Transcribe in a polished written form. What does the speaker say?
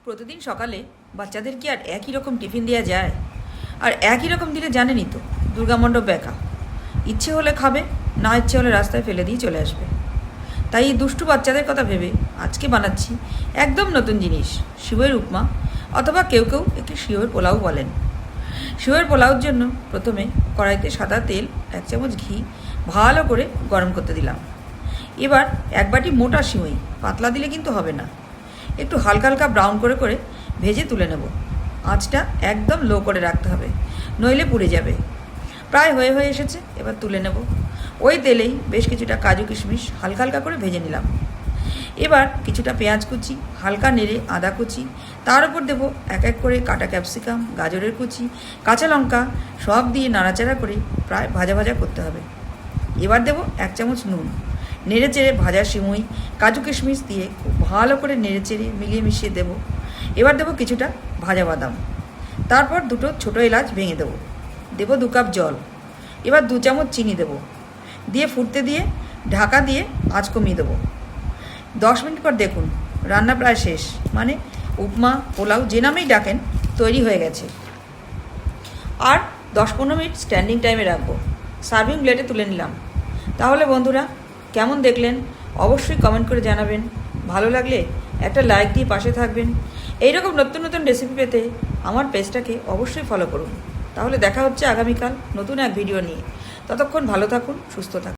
প্রতিদিন সকালে বাচ্চাদের কি আর একই রকম টিফিন দেওয়া যায়? আর একই রকম দিলে জানেনই তো, দুর্গামণ্ডপ বেঁকা। ইচ্ছে হলে খাবে, না ইচ্ছে হলে রাস্তায় ফেলে দিয়ে চলে আসবে। তাই এই দুষ্টু বাচ্চাদের কথা ভেবে আজকে বানাচ্ছি একদম নতুন জিনিস, সিউয়ের উপমা, অথবা কেউ কেউ একে সিউয়ের পোলাও বলেন। সিউয়ের পোলাওর জন্য প্রথমে কড়াইতে সাদা তেল, 1 চামচ ঘি ভালো করে গরম করতে দিলাম। এবার 1 বাটি মোটা সিউই, পাতলা দিলে কিন্তু হবে না, একটু হালকা হালকা ব্রাউন করে করে ভেজে তুলে নেব। আঁচটা একদম লো করে রাখতে হবে, নইলে পুড়ে যাবে। প্রায় হয়ে এসেছে, এবার তুলে নেব। ওই তেলেই বেশ কিছুটা কাজু কিশমিশ হালকা হালকা করে ভেজে নিলাম। এবার কিছুটা পেঁয়াজ কুচি, হালকা নেড়ে আদা কুচি, তার উপর দেবো এক এক করে কাটা ক্যাপসিকাম, গাজরের কুচি, কাঁচা লঙ্কা, সব দিয়ে নাড়াচাড়া করে প্রায় ভাজা ভাজা করতে হবে। এবার দেবো 1 চামচ নুন, নেড়ে চেড়ে ভাজা সিমুই, কাজু কিশমিশ দিয়ে খুব ভালো করে নেড়ে চেড়ে মিলিয়ে মিশিয়ে দেবো। এবার দেবো কিছুটা ভাজা বাদাম, তারপর 2টো ছোটো এলাচ ভেঙে দেবো। দেবো 2 কাপ জল। এবার 2 চামচ চিনি দেবো, দিয়ে ফুটতে দিয়ে ঢাকা দিয়ে আঁচ কমিয়ে দেবো। 10 মিনিট পর দেখুন রান্না প্রায় শেষ, মানে উপমা পোলাও যে নামেই ডাকেন তৈরি হয়ে গেছে। আর 10-15 মিনিট স্ট্যান্ডিং টাইমে রাখবো। সার্ভিং প্লেটে তুলে নিলাম। তাহলে বন্ধুরা, কেমন দেখলেন অবশ্যই কমেন্ট করে জানাবেন। ভালো লাগলে একটা লাইক দিয়ে পাশে থাকবেন। এইরকম নতুন নতুন রেসিপি পেতে আমার পেজটাকে অবশ্যই ফলো করুন। তাহলে দেখা হচ্ছে আগামীকাল নতুন এক ভিডিও নিয়ে। ততক্ষণ ভালো থাকুন, সুস্থ থাকুন।